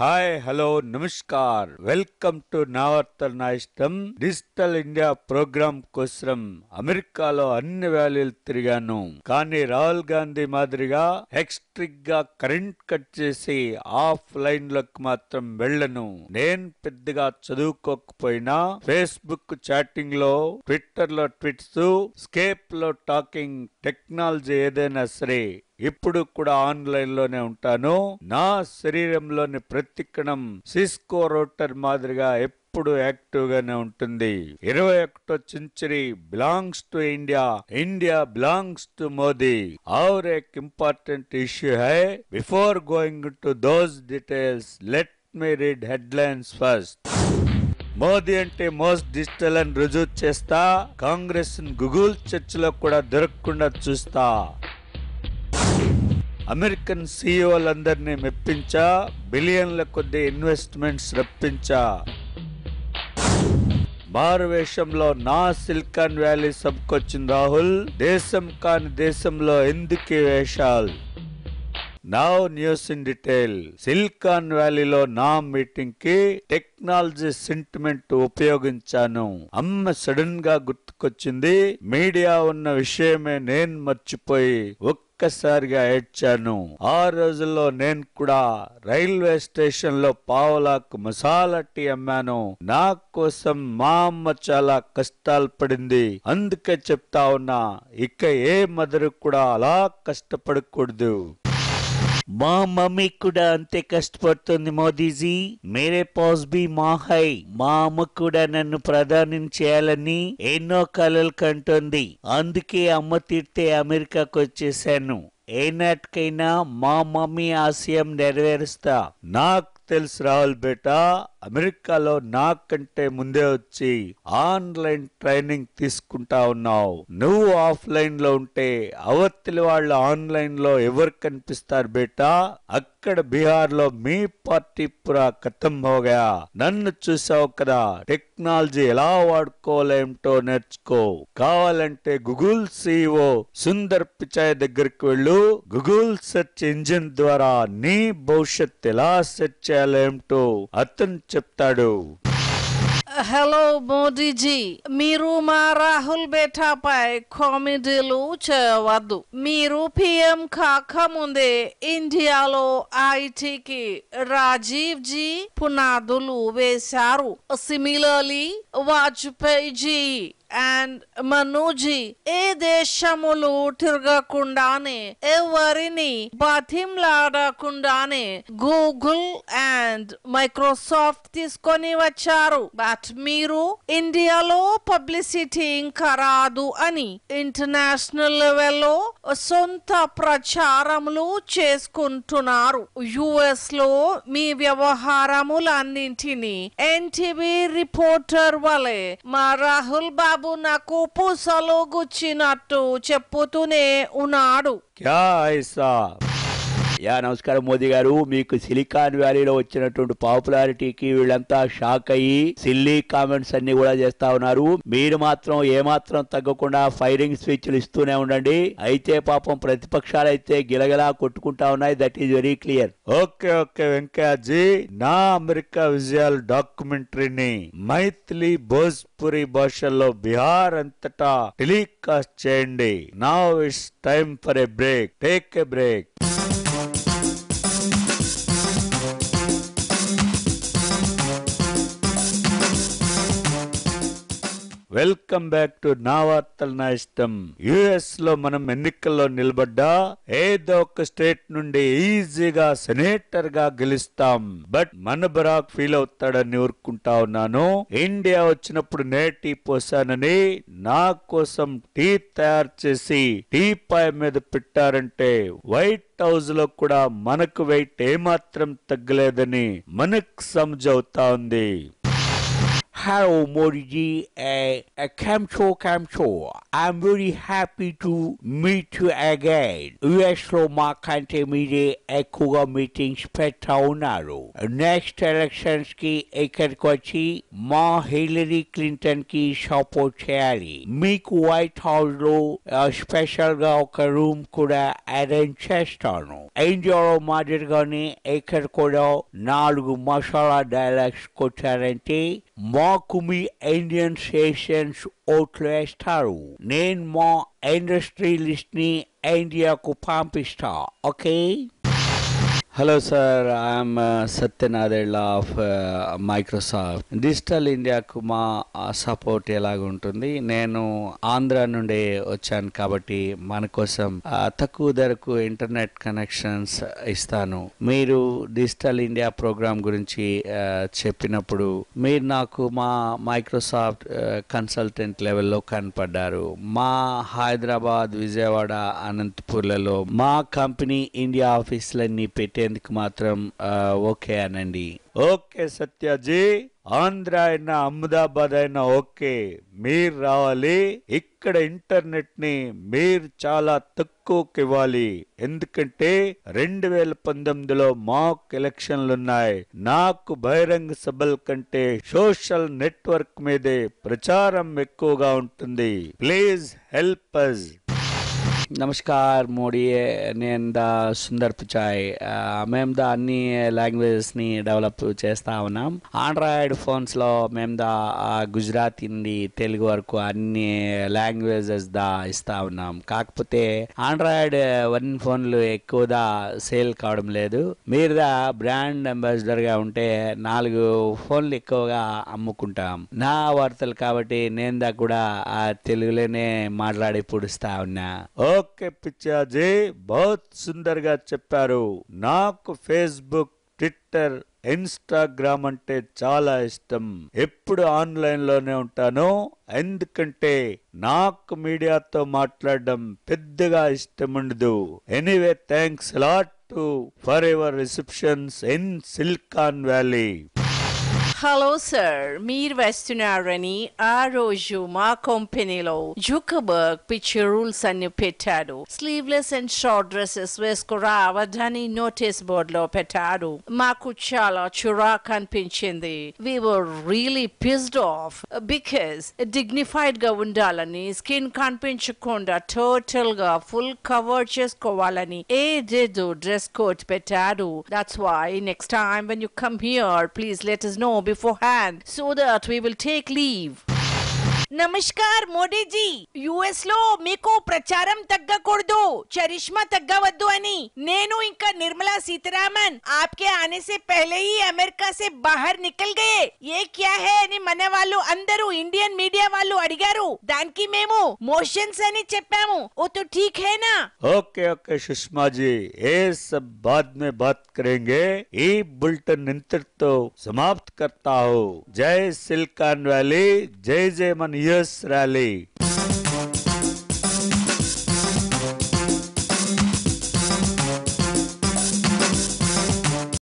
Hi hello namaskar welcome to నా వార్తల నా ఇష్టం డిజిటల్ ఇండియా ప్రోగ్రామ్ కోసం అమెరికాలో అన్ని వ్యాలీలు తిరిగాను. కానీ రాహుల్ గాంధీ మాదిరిగా ఎక్స్ట్రిక్ గా కరెంట్ కట్ చేసి ఆఫ్ లైన్ లోకి మాత్రం వెళ్ళను. నేను పెద్దగా చదువుకోకపోయినా ఫేస్బుక్ చాటింగ్ లో, ట్విట్టర్ లో ట్వీట్స్, స్కేప్ లో టాకింగ్, టెక్నాలజీ ఏదైనా సరే ఇప్పుడు కూడా ఆన్లైన్ లోనే ఉంటాను. నా శరీరంలోని ప్రతి కణం సిస్కో రోటర్ మాదిరిగా ఎప్పుడు యాక్టివ్ గానే ఉంటుంది. 21వ century belongs to India, India belongs to Modi. और एक इम्पोर्टेंट इश्यू है. Before going to those details let me read headlines first. Modi అంటే మోస్ట్ డిజిటల్ అని రుజువు చేస్తా. కాంగ్రెస్ గూగుల్ చర్చలో కూడా దొరకకుండా చూస్తా. అమెరికన్ సీఈఓలందరినీ మెప్పించా. బిలియన్ల కొద్ది ఇన్వెస్ట్మెంట్స్ రప్పించా. మారువేషంలో నా సిలికాన్ వ్యాలీ సబ్కొచ్చిన రాహుల్. దేశం కాని దేశంలో ఎందుకు వేషాలు? Now news in detail. Silicon వ్యాలీలో నా మీటింగ్ కి టెక్నాలజీ సెంటిమెంట్ ఉపయోగించాను. అమ్మ సడన్ గా గుర్తుకొచ్చింది. మీడియా ఉన్న విషయమే నేను మర్చిపోయి ఒక్కసారిగా ఏడ్చాను. ఆ రోజుల్లో నేను కూడా రైల్వే స్టేషన్ లో పావలాకు మసాలా టీ అమ్మాను. నా కోసం మా అమ్మ చాలా కష్టాలు పడింది. అందుకే చెప్తా ఉన్నా, ఇక ఏ మదర్ కూడా అలా కష్టపడకూడదు. మా మమ్మీ కూడా అంతే కష్టపడుతుంది మోదీజీ. మేరే పాస్ బి మా హై. మా అమ్మ కూడా నన్ను ప్రధానం చేయాలని ఎన్నో కలలు కంటోంది. అందుకే అమ్మ తిడితే అమెరికాకు వచ్చేసాను. ఏనాటికైనా మా మమ్మీ ఆశయం నెరవేరుస్తా. నాకు తెలుసు రాహుల్ బేటా, అమెరికాలో నాకంటే ముందే వచ్చి ఆన్లైన్ ట్రైనింగ్ తీసుకుంటా ఉన్నావు. నువ్వు ఆఫ్లైన్ లో ఉంటే అవతలి వాళ్ళు ఆన్లైన్ లో ఎవరు కనిపిస్తారు బేటా? అక్కడ బీహార్ లో మీ పార్టీ పురా ఖతం హోగా. నన్ను చూసావు కదా, టెక్నాలజీ ఎలా వాడుకోవాలేమిటో నేర్చుకో. కావాలంటే గూగుల్ సీఈఓ సుందర్ పిచాయ్ దగ్గరికి వెళ్ళు. గూగుల్ సెర్చ్ ఇంజిన్ ద్వారా నీ భవిష్యత్ ఎలా సెర్చ్ చేయాలేమిటో అతను చెప్తాడు. హలో మోదీజీ, మీరు మా రాహుల్ బేటాపై కామెడీలు చేయవద్దు. మీరు పిఎం కాకముందే ఇండియాలో ఐటీకి రాజీవ్ జీ పునాదులు వేశారు. సిమిలర్లీ వాజ్పేయి జీ అండ్ మనోజీ ఏ దేశములు తిరగకుండానే, ఎవరిని బతిమ్లాడకుండానే గూగుల్ అండ్ మైక్రోసాఫ్ట్ తీసుకొని వచ్చారు. బట్ మీరు ఇండియాలో పబ్లిసిటీ ఇంకా రాదు అని ఇంటర్నేషనల్ లెవెల్లో సొంత ప్రచారములు చేసుకుంటున్నారు. యుఎస్ లో మీ వ్యవహారములన్నింటినీ ఎన్టీవీ రిపోర్టర్ వలె మా రాహుల్ బాబు నాకు పూసలు గుచ్చినట్టు చెప్పుతూనే ఉన్నాడు. క్యా ఐసా? నమస్కారం మోదీ గారు. మీకు సిలికాన్ వ్యాలీలో వచ్చినటువంటి పాపులారిటీకి వీళ్ళంతా షాక్ అయ్యి సిల్లీ కామెంట్స్ అన్ని కూడా చేస్తా ఉన్నారు. మీరు మాత్రం ఏమాత్రం తగ్గకుండా ఫైరింగ్ స్పీచ్లు ఇస్తూనే ఉండండి. అయితే పాపం ప్రతిపక్షాలు అయితే గిలగిలా కొట్టుకుంటా ఉన్నాయి. That is very clear. Okay okay వెంకయ్యజీ, నా అమెరికా విజయాల డాక్యుమెంటరీని మైథిలి భోజ్పురి భాషల్లో బీహార్ అంతటా టెలికాస్ట్ చేయండి. Now it's time for a break. Take a break. Welcome back to నా వార్తల నా ఇష్టం. యుఎస్ లో మనం ఎన్నికల్లో నిలబడ్డా ఏదో ఒక స్టేట్ నుండి ఈజీగా సెనేటర్ గా గెలుస్తాం. బట్ మన బరాక్ ఫీల్ అవుతాడని ఊరుకుంటా ఉన్నాను. ఇండియా వచ్చినప్పుడు నే టీ పోసానని నా కోసం టీ తయారు చేసి టీ పాయ్ మీద పెట్టారంటే వైట్ హౌస్ లో కూడా మనకు వెయిట్ ఏమాత్రం తగ్గలేదని మనకు సమజవుతా ఉంది. Hello, Modi ji. Kamcho. I'm very happy to meet you again. US లో మా కంటే మీరే ఎక్కువగా మీటింగ్స్ పెట్టా ఉన్నారు. నెక్స్ట్ ఎలక్షన్స్ కి ఇక్కడికి వచ్చి మా హిల్లరీ క్లింటన్ కి సపోర్ట్ చేయాలి. మీకు వైట్ హౌస్ లో స్పెషల్ గా ఒక రూమ్ కూడా అరేంజ్ చేస్తాను. ఇండియాలో మాదిరిగానే ఇక్కడ కూడా 4 మసాలా డైలాగ్స్ కొట్టారంటే మాకు మీ ఇండియన్ స్టేషన్స్ ఓట్లు వేస్తారు. నేను మా ఇండస్ట్రీ లిస్ట్ ని ఇండియాకు పంపిస్తా. Okay. Hello sir, I am Satya Nadella of Microsoft. Digital ఇండియాకు మా సపోర్ట్ ఎలాగుంటుంది? నేను ఆంధ్ర నుండి వచ్చాను కాబట్టి మన కోసం తక్కువ ధరకు ఇంటర్నెట్ కనెక్షన్స్ ఇస్తాను. మీరు డిజిటల్ ఇండియా ప్రోగ్రామ్ గురించి చెప్పినప్పుడు మీరు నాకు మా మైక్రోసాఫ్ట్ కన్సల్టెంట్ లెవెల్లో కనపడ్డారు. మా హైదరాబాద్, విజయవాడ, అనంతపూర్లలో మా కంపెనీ ఇండియా ఆఫీసులన్నీ పెట్టేందుకు మాత్రం ఓకే అనండి. ఓకే సత్యాజీ, ఆంధ్ర అయినా అహ్మదాబాద్ అయినా ఓకే, మీరు రావాలి. ఇక్కడ ఇంటర్నెట్ ని మీరు చాలా తక్కువకి ఇవ్వాలి. ఎందుకంటే 2019లో మాక్ ఎలక్షన్లున్నాయి. నాకు బహిరంగ సభల కంటే సోషల్ నెట్వర్క్ మీదే ప్రచారం ఎక్కువగా ఉంటుంది. Please help us. నమస్కార్ మోడీ, నేను సుందర్ పిచాయ్. మేము అన్ని లాంగ్వేజెస్ని డెవలప్ చేస్తా ఉన్నాం. ఆండ్రాయిడ్ ఫోన్స్లో మేము గుజరాతీ నుండి తెలుగు వరకు అన్ని లాంగ్వేజెస్ ఇస్తా ఉన్నాం. కాకపోతే ఆండ్రాయిడ్ 1 ఫోన్లు ఎక్కువగా సేల్ కావడం లేదు. మీరు బ్రాండ్ అంబాసిడర్గా ఉంటే 4 ఫోన్లు ఎక్కువగా అమ్ముకుంటాం. నా వార్తలు కాబట్టి నేను కూడా తెలుగులోనే మాట్లాడి పుడుస్తా ఉన్నా. ఓకే పిచ్చాజీ, బహుత్ సుందర్గా చెప్పారు. నాకు ఫేస్బుక్, ట్విట్టర్, ఇన్స్టాగ్రామ్ అంటే చాలా ఇష్టం. ఎప్పుడు ఆన్లైన్ లోనే ఉంటాను. ఎందుకంటే నాకు మీడియాతో మాట్లాడడం పెద్దగా ఇష్టం ఉండదు. Anyway, thanks lot for your receptions in silicon valley. Hello sir, మీరు వేస్తున్నారని ఆ రోజు మా కంపెనీలో జుకర్బర్గ్ పిచ్చి రూల్స్ అన్ని పెట్టాడు. స్లీవ్లెస్ అండ్ షార్ట్ డ్రెస్సెస్ వేసుకురావద్దని నోటీస్ బోర్డ్ లో పెట్టాడు. మాకు చాలా చిరాకు అనిపించింది. We were really pissed off because dignified గా ఉండాలని, స్కిన్ కనిపించకుండా టోటల్ గా ఫుల్ కవర్ చేసుకోవాలని ఏదేదో డ్రెస్ కోడ్ పెట్టాడు. That's why next time when you come here, please let us know beforehand so that we will take leave. Namaskar Modiji, US లో మీకు ప్రచారం తగ్గకూడదు, చరిష్మా తగ్గవద్దు అని నేను ఇంకా నిర్మలా సీతారామన్ आपके आने से पहले ही अमेरिका से बाहर निकल गए. ये क्या है అని మన వాళ్ళు అందరూ ఇండియన్ మీడియా వాళ్ళు అడిగారు. దానికి మేము మోషన్స్ అని చెప్పాము. ఓ తో ठीक है ना? ఓకే ఓకే సుష్మా जी, ये सब बाद में बात करेंगे. ఈ బులెటిన్ ఇంతటితో సమాప్త करता हूँ. జై సిలికాన్ వ్యాలీ, జై జై మన యుఎస్ ర్యాలీ.